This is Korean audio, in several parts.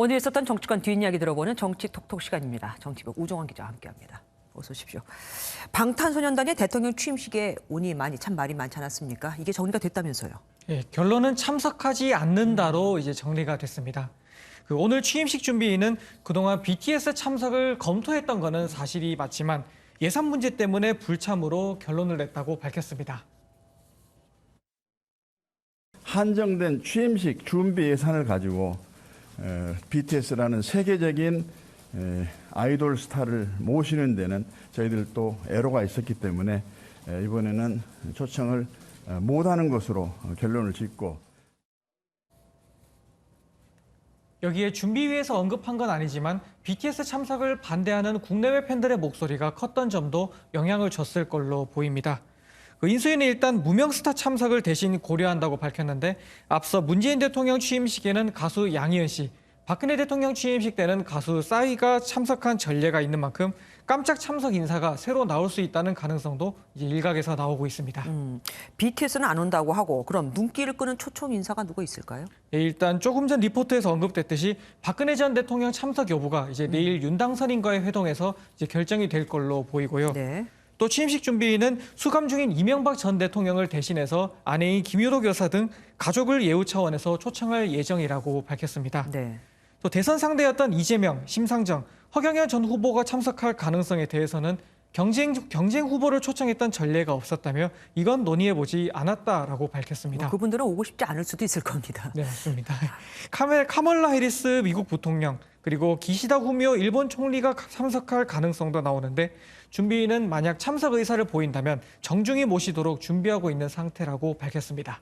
오늘 있었던 정치권 뒷이야기 들어보는 정치톡톡 시간입니다. 정치국 우종환 기자와 함께합니다. 어서 오십시오. 방탄소년단의 대통령 취임식에 오니 참 말이 많지 않았습니까? 이게 정리가 됐다면서요? 예, 결론은 참석하지 않는다로 이제 정리가 됐습니다. 오늘 취임식 준비위는 그동안 BTS 참석을 검토했던 거는 사실이 맞지만 예산 문제 때문에 불참으로 결론을 냈다고 밝혔습니다. 한정된 취임식 준비 예산을 가지고 BTS라는 세계적인 아이돌 스타를 모시는 데는 저희들 또 애로가 있었기 때문에 이번에는 초청을 못하는 것으로 결론을 짓고, 여기에 준비위에서 언급한 건 아니지만 BTS 참석을 반대하는 국내외 팬들의 목소리가 컸던 점도 영향을 줬을 걸로 보입니다. 인수위는 일단 무명 스타 참석을 대신 고려한다고 밝혔는데, 앞서 문재인 대통령 취임식에는 가수 양희은 씨, 박근혜 대통령 취임식 때는 가수 싸이가 참석한 전례가 있는 만큼 깜짝 참석 인사가 새로 나올 수 있다는 가능성도 이제 일각에서 나오고 있습니다. BTS는 안 온다고 하고 그럼 눈길을 끄는 초청 인사가 누가 있을까요? 예, 일단 조금 전 리포트에서 언급됐듯이 박근혜 전 대통령 참석 여부가 이제 내일 윤당선인과의 회동에서 이제 결정이 될 걸로 보이고요. 네. 또 취임식 준비위는 수감 중인 이명박 전 대통령을 대신해서 아내인 김효덕 여사 등 가족을 예우 차원에서 초청할 예정이라고 밝혔습니다. 네. 또 대선 상대였던 이재명, 심상정, 허경영 전 후보가 참석할 가능성에 대해서는 경쟁 후보를 초청했던 전례가 없었다며 이건 논의해보지 않았다라고 밝혔습니다. 그분들은 오고 싶지 않을 수도 있을 겁니다. 네, 맞습니다. 카멀라 해리스 미국 부통령, 그리고 기시다 후미오 일본 총리가 참석할 가능성도 나오는데, 준비위는 만약 참석 의사를 보인다면 정중히 모시도록 준비하고 있는 상태라고 밝혔습니다.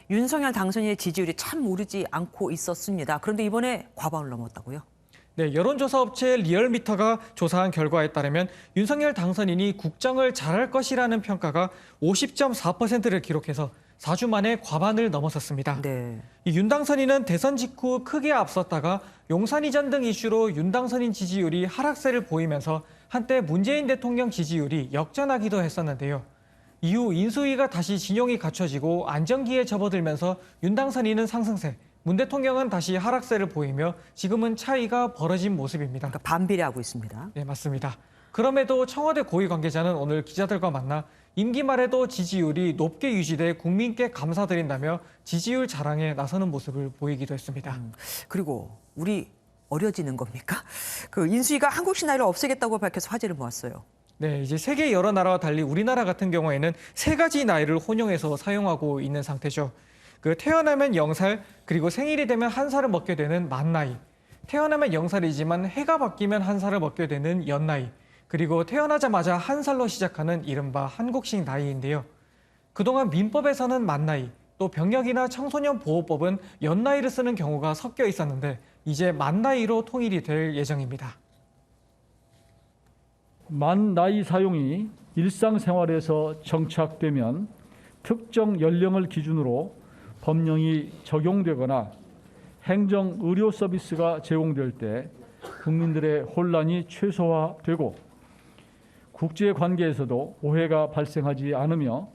윤석열 당선인의 지지율이 참 오르지 않고 있었습니다. 그런데 이번에 과반을 넘었다고요? 네, 여론조사 업체 리얼미터가 조사한 결과에 따르면 윤석열 당선인이 국정을 잘할 것이라는 평가가 50.4%를 기록해서 4주 만에 과반을 넘어섰습니다. 네. 이 윤 당선인은 대선 직후 크게 앞섰다가 용산 이전 등 이슈로 윤 당선인 지지율이 하락세를 보이면서 한때 문재인 대통령 지지율이 역전하기도 했었는데요. 이후 인수위가 다시 진용이 갖춰지고 안정기에 접어들면서 윤 당선인은 상승세, 문 대통령은 다시 하락세를 보이며 지금은 차이가 벌어진 모습입니다. 그러니까 반비례하고 있습니다. 네, 맞습니다. 그럼에도 청와대 고위 관계자는 오늘 기자들과 만나 임기 말에도 지지율이 높게 유지돼 국민께 감사드린다며 지지율 자랑에 나서는 모습을 보이기도 했습니다. 그리고 우리 어려지는 겁니까? 인수위가 한국 신화를 없애겠다고 밝혀서 화제를 모았어요. 네, 이제 세계 여러 나라와 달리 우리나라 같은 경우에는 3가지 나이를 혼용해서 사용하고 있는 상태죠. 태어나면 0살, 그리고 생일이 되면 1살을 먹게 되는 만나이, 태어나면 0살이지만 해가 바뀌면 1살을 먹게 되는 연나이, 그리고 태어나자마자 1살로 시작하는 이른바 한국식 나이인데요. 그동안 민법에서는 만나이, 또 병역이나 청소년 보호법은 연나이를 쓰는 경우가 섞여 있었는데 이제 만나이로 통일이 될 예정입니다. 만 나이 사용이 일상생활에서 정착되면 특정 연령을 기준으로 법령이 적용되거나 행정 의료 서비스가 제공될 때 국민들의 혼란이 최소화되고 국제 관계에서도 오해가 발생하지 않으며,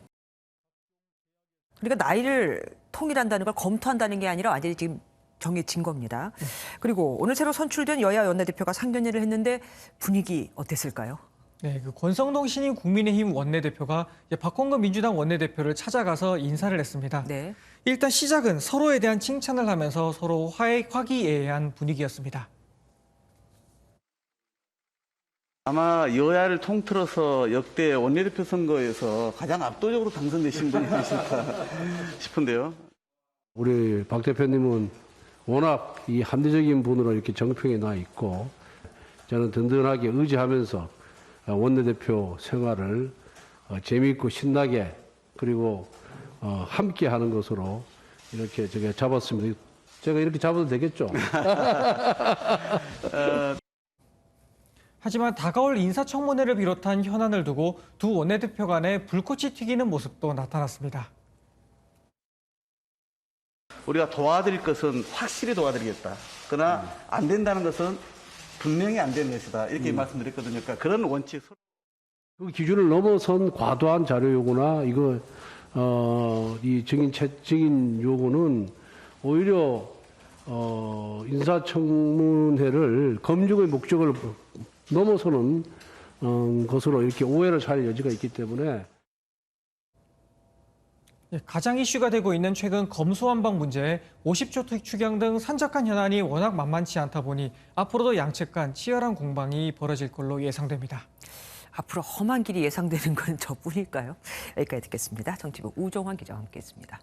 그러니까 나이를 통일한다는 걸 검토한다는 게 아니라 완전히 지금 정해진 겁니다. 그리고 오늘 새로 선출된 여야 원내대표가 상견례를 했는데 분위기 어땠을까요? 네, 권성동 신임 국민의힘 원내대표가 박홍근 민주당 원내대표를 찾아가서 인사를 했습니다. 네. 일단 시작은 서로에 대한 칭찬을 하면서 서로 화기애애한 분위기였습니다. 아마 여야를 통틀어서 역대 원내대표 선거에서 가장 압도적으로 당선되신 분이 아니실까 싶은데요. 우리 박 대표님은 워낙 이 합리적인 분으로 이렇게 정평에 나 있고, 저는 든든하게 의지하면서 원내대표 생활을 재미있고 신나게, 그리고 함께 하는 것으로 이렇게 제가 잡았습니다. 제가 이렇게 잡아도 되겠죠? 하지만 다가올 인사청문회를 비롯한 현안을 두고 두 원내대표 간에 불꽃이 튀기는 모습도 나타났습니다. 우리가 도와드릴 것은 확실히 도와드리겠다. 그러나 안 된다는 것은 분명히 안 되는 것이다. 이렇게 말씀드렸거든요. 그러니까 그런 원칙. 그 기준을 넘어선 과도한 자료 요구나 이 증인 요구는 오히려 인사청문회를 검증의 목적을 넘어서는 것으로 이렇게 오해를 살 여지가 있기 때문에 가장 이슈가 되고 있는 최근 검수완박 문제, 50조 추경 등 산적한 현안이 워낙 만만치 않다 보니 앞으로도 양측 간 치열한 공방이 벌어질 걸로 예상됩니다. 앞으로 험한 길이 예상되는 건 저뿐일까요? 여기까지 듣겠습니다. 정치부 우종환 기자와 함께했습니다.